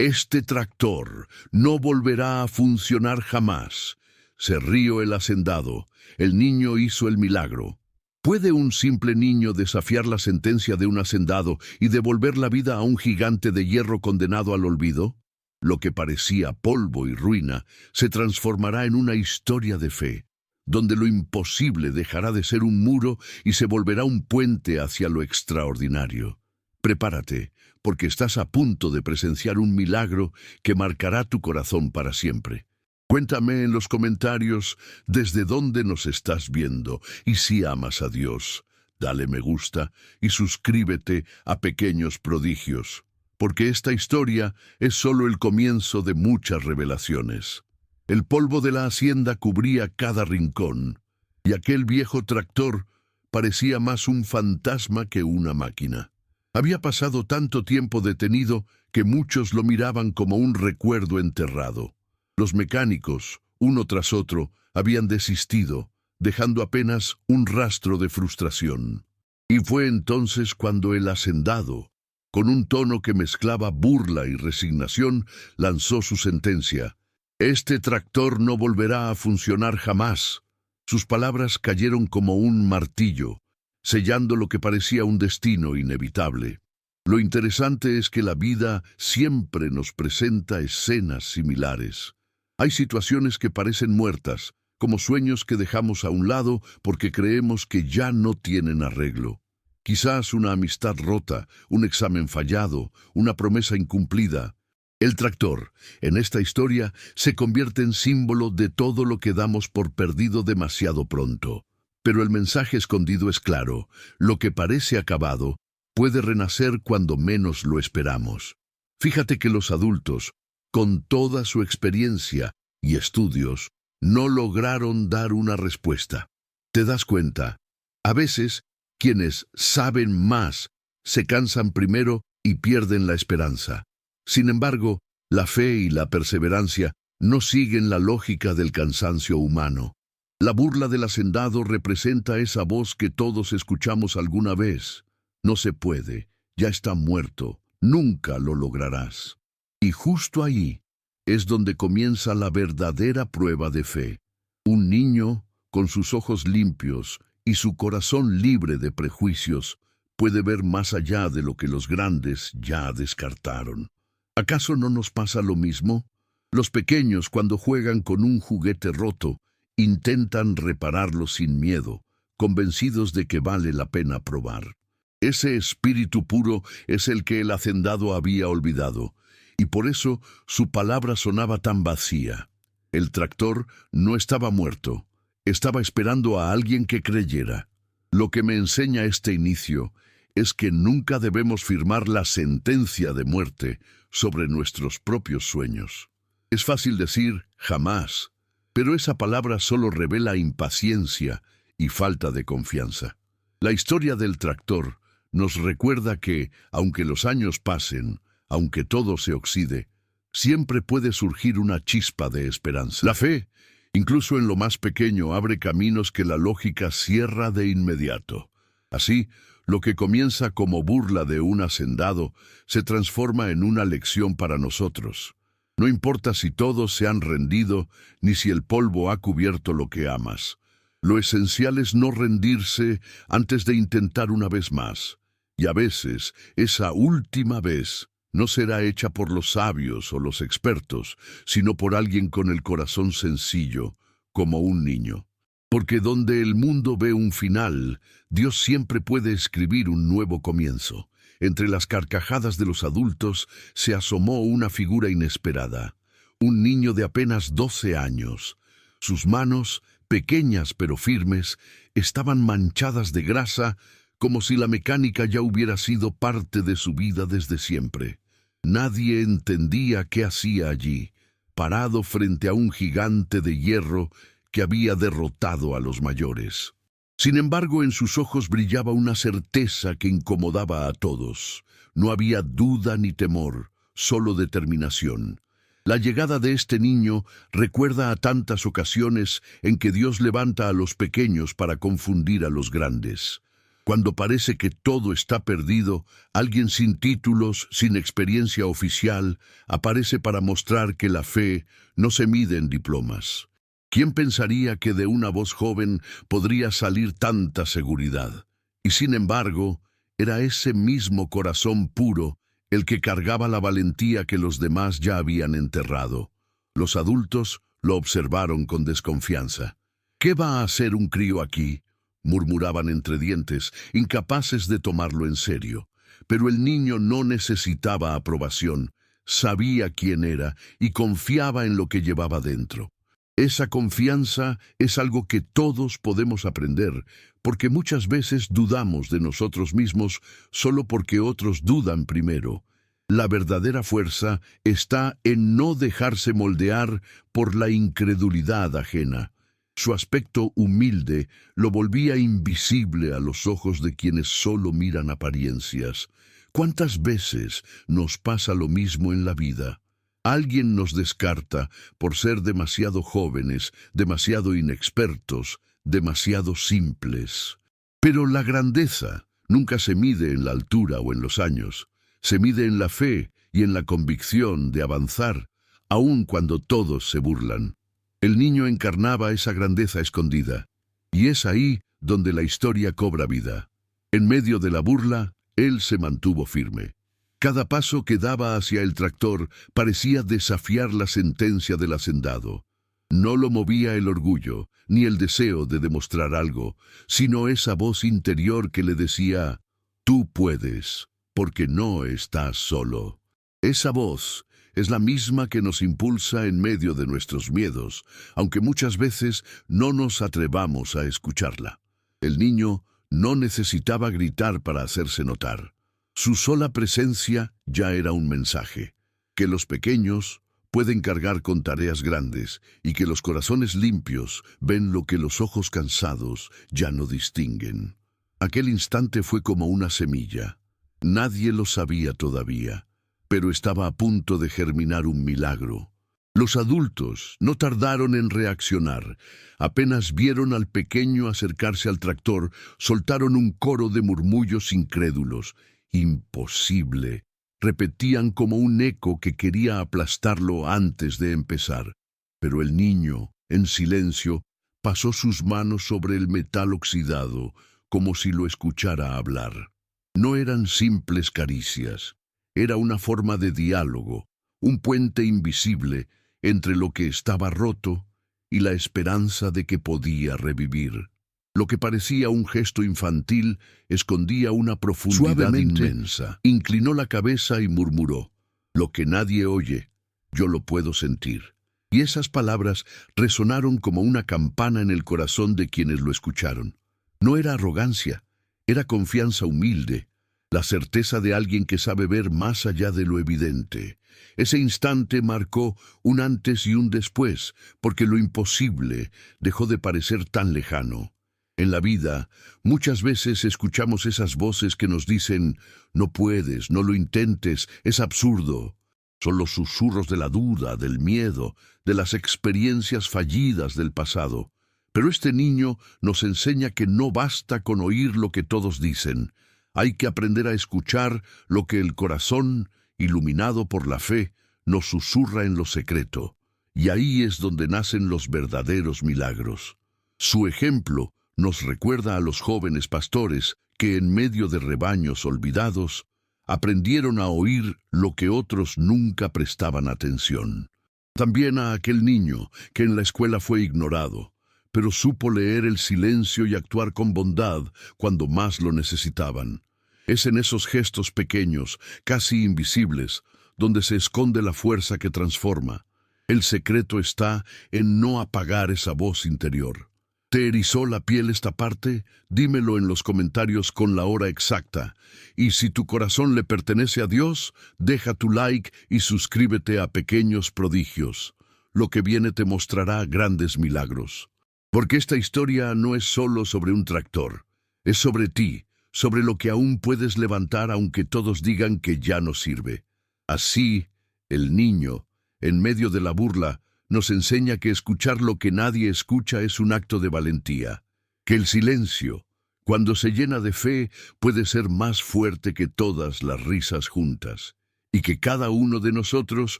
Este tractor no volverá a funcionar jamás. Se rió el hacendado. El niño hizo el milagro. ¿Puede un simple niño desafiar la sentencia de un hacendado y devolver la vida a un gigante de hierro condenado al olvido? Lo que parecía polvo y ruina se transformará en una historia de fe, donde lo imposible dejará de ser un muro y se volverá un puente hacia lo extraordinario. Prepárate, porque estás a punto de presenciar un milagro que marcará tu corazón para siempre. Cuéntame en los comentarios desde dónde nos estás viendo y si amas a Dios. Dale me gusta y suscríbete a Pequeños Prodigios, porque esta historia es solo el comienzo de muchas revelaciones. El polvo de la hacienda cubría cada rincón, y aquel viejo tractor parecía más un fantasma que una máquina. Había pasado tanto tiempo detenido que muchos lo miraban como un recuerdo enterrado. Los mecánicos, uno tras otro, habían desistido, dejando apenas un rastro de frustración. Y fue entonces cuando el hacendado, con un tono que mezclaba burla y resignación, lanzó su sentencia. Este tractor no volverá a funcionar jamás. Sus palabras cayeron como un martillo, sellando lo que parecía un destino inevitable. Lo interesante es que la vida siempre nos presenta escenas similares. Hay situaciones que parecen muertas, como sueños que dejamos a un lado porque creemos que ya no tienen arreglo. Quizás una amistad rota, un examen fallado, una promesa incumplida. El tractor, en esta historia, se convierte en símbolo de todo lo que damos por perdido demasiado pronto. Pero el mensaje escondido es claro: lo que parece acabado puede renacer cuando menos lo esperamos. Fíjate que los adultos, con toda su experiencia y estudios, no lograron dar una respuesta. ¿Te das cuenta? A veces, quienes saben más se cansan primero y pierden la esperanza. Sin embargo, la fe y la perseverancia no siguen la lógica del cansancio humano. La burla del hacendado representa esa voz que todos escuchamos alguna vez. No se puede, ya está muerto, nunca lo lograrás. Y justo ahí es donde comienza la verdadera prueba de fe. Un niño, con sus ojos limpios y su corazón libre de prejuicios, puede ver más allá de lo que los grandes ya descartaron. ¿Acaso no nos pasa lo mismo? Los pequeños, cuando juegan con un juguete roto, intentan repararlo sin miedo, convencidos de que vale la pena probar. Ese espíritu puro es el que el hacendado había olvidado, y por eso su palabra sonaba tan vacía. El tractor no estaba muerto, estaba esperando a alguien que creyera. Lo que me enseña este inicio es que nunca debemos firmar la sentencia de muerte sobre nuestros propios sueños. Es fácil decir jamás, pero esa palabra solo revela impaciencia y falta de confianza. La historia del tractor nos recuerda que, aunque los años pasen, aunque todo se oxide, siempre puede surgir una chispa de esperanza. La fe, incluso en lo más pequeño, abre caminos que la lógica cierra de inmediato. Así, lo que comienza como burla de un hacendado se transforma en una lección para nosotros. No importa si todos se han rendido, ni si el polvo ha cubierto lo que amas. Lo esencial es no rendirse antes de intentar una vez más. Y a veces, esa última vez no será hecha por los sabios o los expertos, sino por alguien con el corazón sencillo, como un niño. Porque donde el mundo ve un final, Dios siempre puede escribir un nuevo comienzo. Entre las carcajadas de los adultos se asomó una figura inesperada. Un niño de apenas 12 años. Sus manos, pequeñas pero firmes, estaban manchadas de grasa, como si la mecánica ya hubiera sido parte de su vida desde siempre. Nadie entendía qué hacía allí, parado frente a un gigante de hierro que había derrotado a los mayores. Sin embargo, en sus ojos brillaba una certeza que incomodaba a todos. No había duda ni temor, solo determinación. La llegada de este niño recuerda a tantas ocasiones en que Dios levanta a los pequeños para confundir a los grandes. Cuando parece que todo está perdido, alguien sin títulos, sin experiencia oficial, aparece para mostrar que la fe no se mide en diplomas. ¿Quién pensaría que de una voz joven podría salir tanta seguridad? Y sin embargo, era ese mismo corazón puro el que cargaba la valentía que los demás ya habían enterrado. Los adultos lo observaron con desconfianza. ¿Qué va a hacer un crío aquí?, murmuraban entre dientes, incapaces de tomarlo en serio. Pero el niño no necesitaba aprobación, sabía quién era y confiaba en lo que llevaba dentro. Esa confianza es algo que todos podemos aprender, porque muchas veces dudamos de nosotros mismos solo porque otros dudan primero. La verdadera fuerza está en no dejarse moldear por la incredulidad ajena. Su aspecto humilde lo volvía invisible a los ojos de quienes solo miran apariencias. ¿Cuántas veces nos pasa lo mismo en la vida? Alguien nos descarta por ser demasiado jóvenes, demasiado inexpertos, demasiado simples. Pero la grandeza nunca se mide en la altura o en los años. Se mide en la fe y en la convicción de avanzar, aun cuando todos se burlan. El niño encarnaba esa grandeza escondida, y es ahí donde la historia cobra vida. En medio de la burla, él se mantuvo firme. Cada paso que daba hacia el tractor parecía desafiar la sentencia del hacendado. No lo movía el orgullo, ni el deseo de demostrar algo, sino esa voz interior que le decía: «Tú puedes, porque no estás solo». Esa voz es la misma que nos impulsa en medio de nuestros miedos, aunque muchas veces no nos atrevamos a escucharla. El niño no necesitaba gritar para hacerse notar. Su sola presencia ya era un mensaje, que los pequeños pueden cargar con tareas grandes y que los corazones limpios ven lo que los ojos cansados ya no distinguen. Aquel instante fue como una semilla. Nadie lo sabía todavía, pero estaba a punto de germinar un milagro. Los adultos no tardaron en reaccionar. Apenas vieron al pequeño acercarse al tractor, soltaron un coro de murmullos incrédulos. «Imposible», repetían como un eco que quería aplastarlo antes de empezar. Pero el niño, en silencio, pasó sus manos sobre el metal oxidado, como si lo escuchara hablar. No eran simples caricias. Era una forma de diálogo, un puente invisible entre lo que estaba roto y la esperanza de que podía revivir. Lo que parecía un gesto infantil escondía una profundidad inmensa. Inclinó la cabeza y murmuró: «Lo que nadie oye, yo lo puedo sentir». Y esas palabras resonaron como una campana en el corazón de quienes lo escucharon. No era arrogancia, era confianza humilde, la certeza de alguien que sabe ver más allá de lo evidente. Ese instante marcó un antes y un después, porque lo imposible dejó de parecer tan lejano. En la vida, muchas veces escuchamos esas voces que nos dicen: «No puedes, no lo intentes, es absurdo». Son los susurros de la duda, del miedo, de las experiencias fallidas del pasado. Pero este niño nos enseña que no basta con oír lo que todos dicen. Hay que aprender a escuchar lo que el corazón, iluminado por la fe, nos susurra en lo secreto. Y ahí es donde nacen los verdaderos milagros. Su ejemplo nos recuerda a los jóvenes pastores que en medio de rebaños olvidados aprendieron a oír lo que otros nunca prestaban atención. También a aquel niño que en la escuela fue ignorado, pero supo leer el silencio y actuar con bondad cuando más lo necesitaban. Es en esos gestos pequeños, casi invisibles, donde se esconde la fuerza que transforma. El secreto está en no apagar esa voz interior. ¿Te erizó la piel esta parte? Dímelo en los comentarios con la hora exacta. Y si tu corazón le pertenece a Dios, deja tu like y suscríbete a Pequeños Prodigios. Lo que viene te mostrará grandes milagros. Porque esta historia no es solo sobre un tractor. Es sobre ti, sobre lo que aún puedes levantar aunque todos digan que ya no sirve. Así, el niño, en medio de la burla, nos enseña que escuchar lo que nadie escucha es un acto de valentía, que el silencio, Cuando se llena de fe, puede ser más fuerte que todas las risas juntas, y que cada uno de nosotros,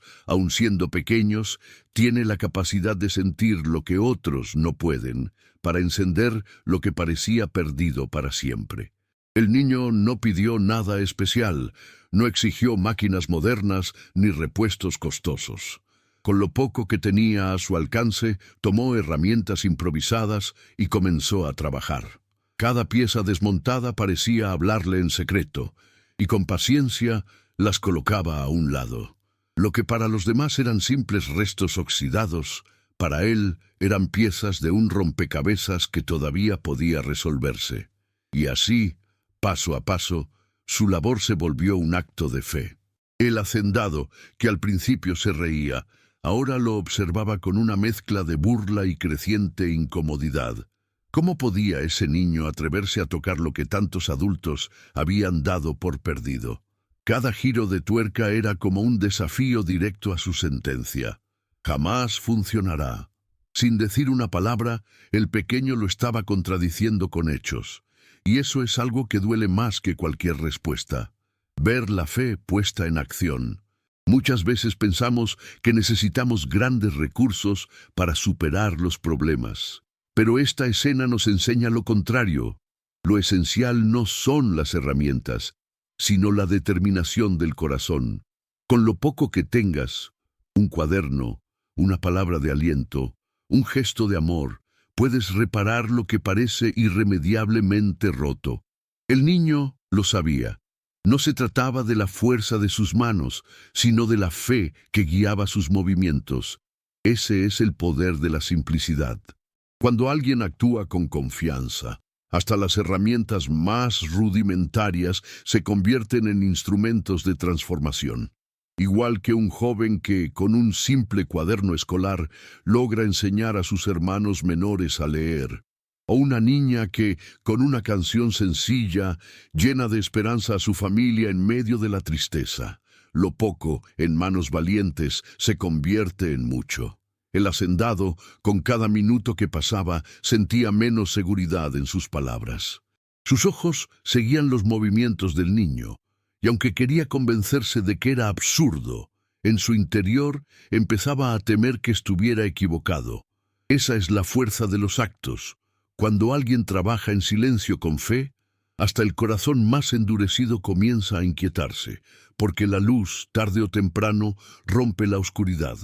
aun siendo pequeños, tiene la capacidad de sentir lo que otros no pueden, para encender lo que parecía perdido para siempre. El niño no pidió nada especial, no exigió máquinas modernas ni repuestos costosos. Con lo poco que tenía a su alcance, tomó herramientas improvisadas y comenzó a trabajar. Cada pieza desmontada parecía hablarle en secreto, y con paciencia las colocaba a un lado. Lo que para los demás eran simples restos oxidados, para él eran piezas de un rompecabezas que todavía podía resolverse. Y así, paso a paso, su labor se volvió un acto de fe. El hacendado, que al principio se reía, ahora lo observaba con una mezcla de burla y creciente incomodidad. ¿Cómo podía ese niño atreverse a tocar lo que tantos adultos habían dado por perdido? Cada giro de tuerca era como un desafío directo a su sentencia. Jamás funcionará. Sin decir una palabra, el pequeño lo estaba contradiciendo con hechos. Y eso es algo que duele más que cualquier respuesta. Ver la fe puesta en acción. Muchas veces pensamos que necesitamos grandes recursos para superar los problemas. Pero esta escena nos enseña lo contrario. Lo esencial no son las herramientas, sino la determinación del corazón. Con lo poco que tengas, un cuaderno, una palabra de aliento, un gesto de amor, puedes reparar lo que parece irremediablemente roto. El niño lo sabía. No se trataba de la fuerza de sus manos, sino de la fe que guiaba sus movimientos. Ese es el poder de la simplicidad. Cuando alguien actúa con confianza, hasta las herramientas más rudimentarias se convierten en instrumentos de transformación. Igual que un joven que, con un simple cuaderno escolar, logra enseñar a sus hermanos menores a leer. O una niña que, con una canción sencilla, llena de esperanza a su familia en medio de la tristeza. Lo poco, en manos valientes, se convierte en mucho. El hacendado, con cada minuto que pasaba, sentía menos seguridad en sus palabras. Sus ojos seguían los movimientos del niño, y aunque quería convencerse de que era absurdo, en su interior empezaba a temer que estuviera equivocado. Esa es la fuerza de los actos. Cuando alguien trabaja en silencio con fe, hasta el corazón más endurecido comienza a inquietarse, porque la luz, tarde o temprano, rompe la oscuridad.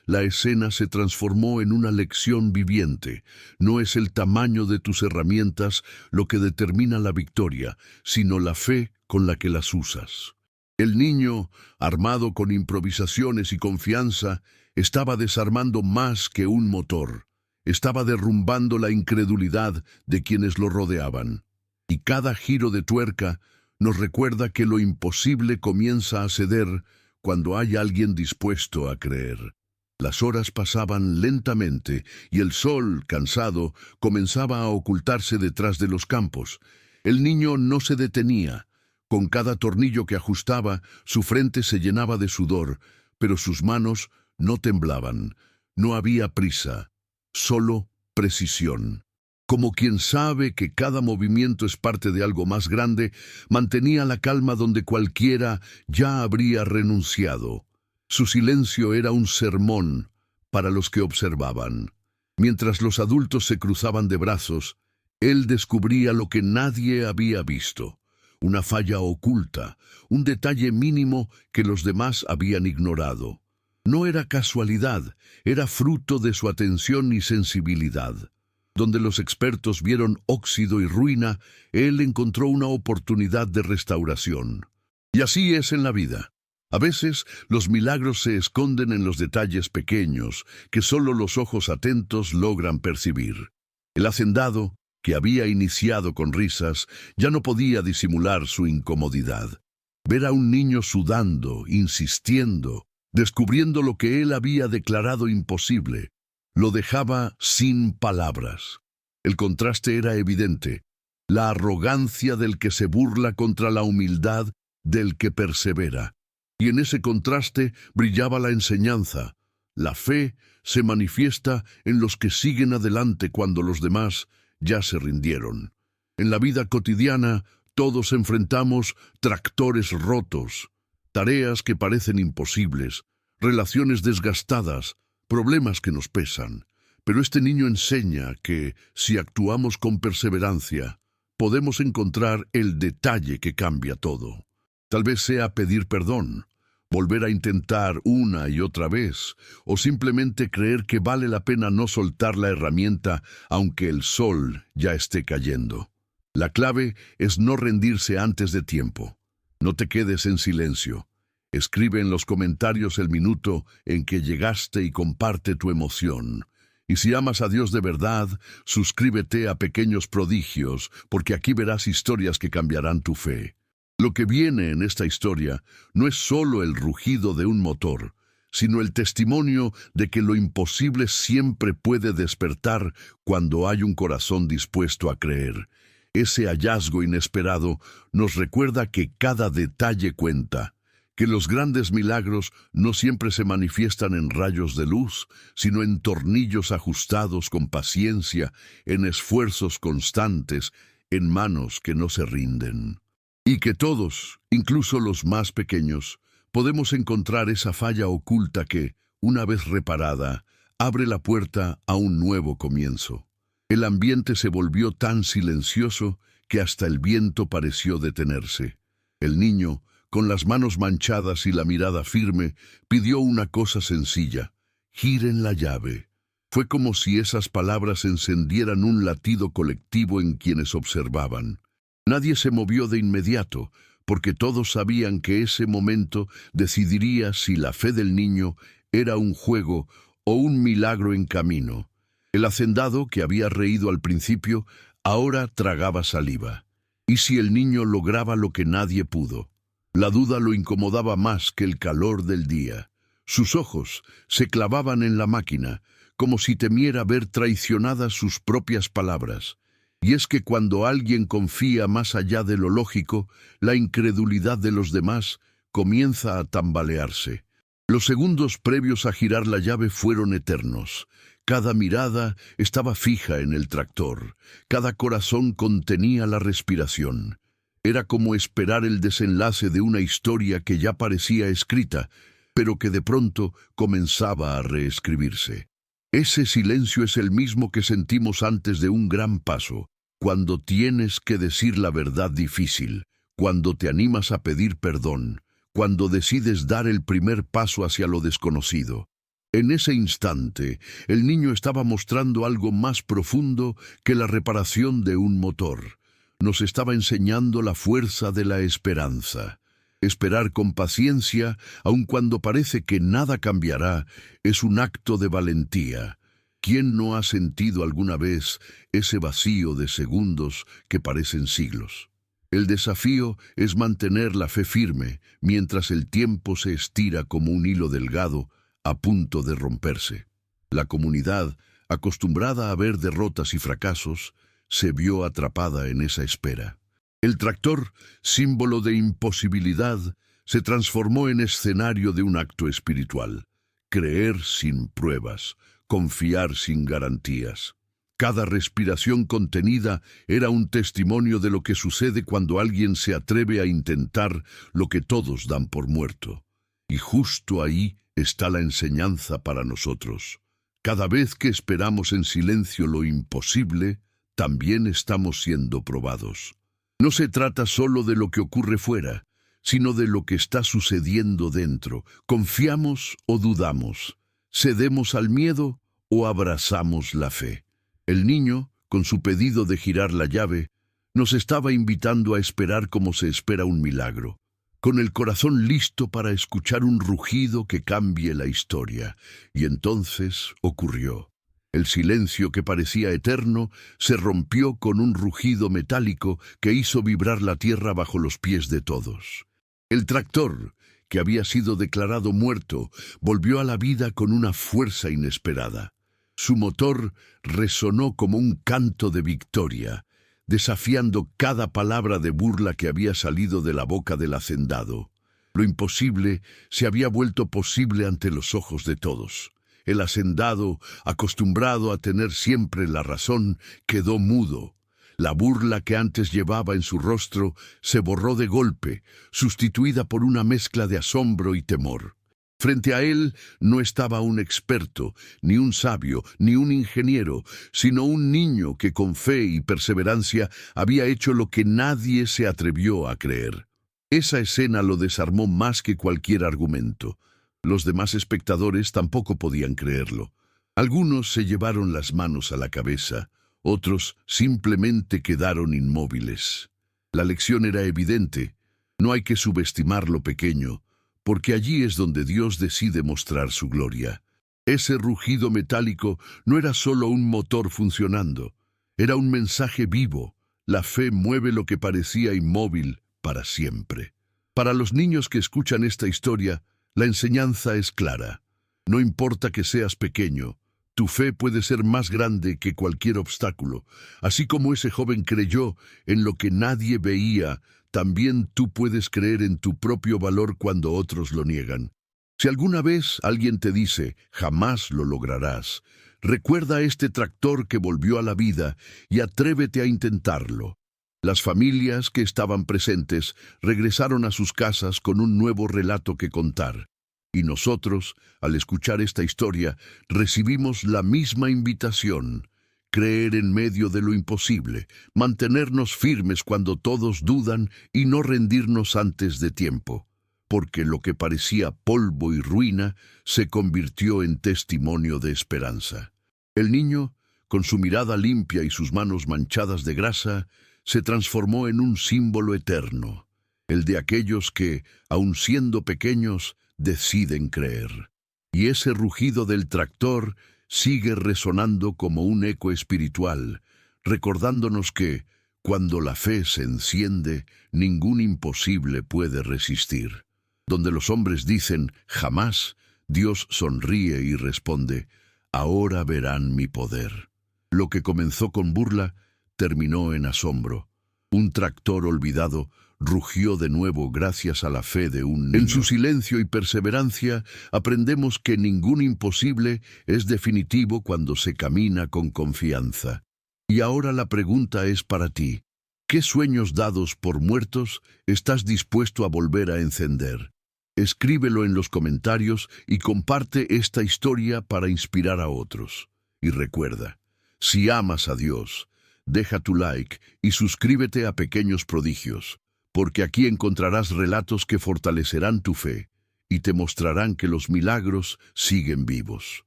La escena se transformó en una lección viviente. No es el tamaño de tus herramientas lo que determina la victoria, sino la fe con la que las usas. El niño, armado con improvisaciones y confianza, estaba desarmando más que un motor. Estaba derrumbando la incredulidad de quienes lo rodeaban. Y cada giro de tuerca nos recuerda que lo imposible comienza a ceder cuando hay alguien dispuesto a creer. Las horas pasaban lentamente y el sol, cansado, comenzaba a ocultarse detrás de los campos. El niño no se detenía. Con cada tornillo que ajustaba, su frente se llenaba de sudor, pero sus manos no temblaban. No había prisa, solo precisión. Como quien sabe que cada movimiento es parte de algo más grande, mantenía la calma donde cualquiera ya habría renunciado. Su silencio era un sermón para los que observaban. Mientras los adultos se cruzaban de brazos, él descubría lo que nadie había visto. Una falla oculta, un detalle mínimo que los demás habían ignorado. No era casualidad, era fruto de su atención y sensibilidad. Donde los expertos vieron óxido y ruina, él encontró una oportunidad de restauración. Y así es en la vida. A veces los milagros se esconden en los detalles pequeños que solo los ojos atentos logran percibir. El hacendado, que había iniciado con risas, ya no podía disimular su incomodidad. Ver a un niño sudando, insistiendo, descubriendo lo que él había declarado imposible, lo dejaba sin palabras. El contraste era evidente, la arrogancia del que se burla contra la humildad del que persevera. Y en ese contraste brillaba la enseñanza. La fe se manifiesta en los que siguen adelante cuando los demás ya se rindieron. En la vida cotidiana, todos enfrentamos tractores rotos, tareas que parecen imposibles, relaciones desgastadas, problemas que nos pesan. Pero este niño enseña que, si actuamos con perseverancia, podemos encontrar el detalle que cambia todo. Tal vez sea pedir perdón, volver a intentar una y otra vez, o simplemente creer que vale la pena no soltar la herramienta aunque el sol ya esté cayendo. La clave es no rendirse antes de tiempo. No te quedes en silencio. Escribe en los comentarios el minuto en que llegaste y comparte tu emoción. Y si amas a Dios de verdad, suscríbete a Pequeños Prodigios, porque aquí verás historias que cambiarán tu fe. Lo que viene en esta historia no es solo el rugido de un motor, sino el testimonio de que lo imposible siempre puede despertar cuando hay un corazón dispuesto a creer. Ese hallazgo inesperado nos recuerda que cada detalle cuenta, que los grandes milagros no siempre se manifiestan en rayos de luz, sino en tornillos ajustados con paciencia, en esfuerzos constantes, en manos que no se rinden. Y que todos, incluso los más pequeños, podemos encontrar esa falla oculta que, una vez reparada, abre la puerta a un nuevo comienzo. El ambiente se volvió tan silencioso que hasta el viento pareció detenerse. El niño, con las manos manchadas y la mirada firme, pidió una cosa sencilla: giren la llave. Fue como si esas palabras encendieran un latido colectivo en quienes observaban. Nadie se movió de inmediato, porque todos sabían que ese momento decidiría si la fe del niño era un juego o un milagro en camino. El hacendado, que había reído al principio, ahora tragaba saliva. ¿Y si el niño lograba lo que nadie pudo? La duda lo incomodaba más que el calor del día. Sus ojos se clavaban en la máquina, como si temiera ver traicionadas sus propias palabras. Y es que cuando alguien confía más allá de lo lógico, la incredulidad de los demás comienza a tambalearse. Los segundos previos a girar la llave fueron eternos. Cada mirada estaba fija en el tractor. Cada corazón contenía la respiración. Era como esperar el desenlace de una historia que ya parecía escrita, pero que de pronto comenzaba a reescribirse. Ese silencio es el mismo que sentimos antes de un gran paso, cuando tienes que decir la verdad difícil, cuando te animas a pedir perdón, cuando decides dar el primer paso hacia lo desconocido. En ese instante, el niño estaba mostrando algo más profundo que la reparación de un motor. Nos estaba enseñando la fuerza de la esperanza. Esperar con paciencia, aun cuando parece que nada cambiará, es un acto de valentía. ¿Quién no ha sentido alguna vez ese vacío de segundos que parecen siglos? El desafío es mantener la fe firme mientras el tiempo se estira como un hilo delgado a punto de romperse. La comunidad, acostumbrada a ver derrotas y fracasos, se vio atrapada en esa espera. El tractor, símbolo de imposibilidad, se transformó en escenario de un acto espiritual. Creer sin pruebas, confiar sin garantías. Cada respiración contenida era un testimonio de lo que sucede cuando alguien se atreve a intentar lo que todos dan por muerto. Y justo ahí está la enseñanza para nosotros. Cada vez que esperamos en silencio lo imposible, también estamos siendo probados. No se trata solo de lo que ocurre fuera, sino de lo que está sucediendo dentro. ¿Confiamos o dudamos? ¿Cedemos al miedo o abrazamos la fe? El niño, con su pedido de girar la llave, nos estaba invitando a esperar como se espera un milagro, con el corazón listo para escuchar un rugido que cambie la historia. Y entonces ocurrió. El silencio que parecía eterno se rompió con un rugido metálico que hizo vibrar la tierra bajo los pies de todos. El tractor, que había sido declarado muerto, volvió a la vida con una fuerza inesperada. Su motor resonó como un canto de victoria, desafiando cada palabra de burla que había salido de la boca del hacendado. Lo imposible se había vuelto posible ante los ojos de todos. El hacendado, acostumbrado a tener siempre la razón, quedó mudo. La burla que antes llevaba en su rostro se borró de golpe, sustituida por una mezcla de asombro y temor. Frente a él no estaba un experto, ni un sabio, ni un ingeniero, sino un niño que con fe y perseverancia había hecho lo que nadie se atrevió a creer. Esa escena lo desarmó más que cualquier argumento. Los demás espectadores tampoco podían creerlo. Algunos se llevaron las manos a la cabeza, otros simplemente quedaron inmóviles. La lección era evidente. No hay que subestimar lo pequeño, porque allí es donde Dios decide mostrar su gloria. Ese rugido metálico no era solo un motor funcionando, era un mensaje vivo. La fe mueve lo que parecía inmóvil para siempre. Para los niños que escuchan esta historia, la enseñanza es clara. No importa que seas pequeño, tu fe puede ser más grande que cualquier obstáculo. Así como ese joven creyó en lo que nadie veía, también tú puedes creer en tu propio valor cuando otros lo niegan. Si alguna vez alguien te dice, jamás lo lograrás, recuerda este tractor que volvió a la vida y atrévete a intentarlo. Las familias que estaban presentes regresaron a sus casas con un nuevo relato que contar. Y nosotros, al escuchar esta historia, recibimos la misma invitación: creer en medio de lo imposible, mantenernos firmes cuando todos dudan y no rendirnos antes de tiempo, porque lo que parecía polvo y ruina se convirtió en testimonio de esperanza. El niño, con su mirada limpia y sus manos manchadas de grasa, se transformó en un símbolo eterno, el de aquellos que, aun siendo pequeños, deciden creer. Y ese rugido del tractor sigue resonando como un eco espiritual, recordándonos que, cuando la fe se enciende, ningún imposible puede resistir. Donde los hombres dicen jamás, Dios sonríe y responde, ahora verán mi poder. Lo que comenzó con burla terminó en asombro. Un tractor olvidado rugió de nuevo gracias a la fe de un niño. En su silencio y perseverancia aprendemos que ningún imposible es definitivo cuando se camina con confianza. Y ahora la pregunta es para ti: ¿qué sueños dados por muertos estás dispuesto a volver a encender? Escríbelo en los comentarios y comparte esta historia para inspirar a otros. Y recuerda, si amas a Dios, deja tu like y suscríbete a Pequeños Prodigios, porque aquí encontrarás relatos que fortalecerán tu fe y te mostrarán que los milagros siguen vivos.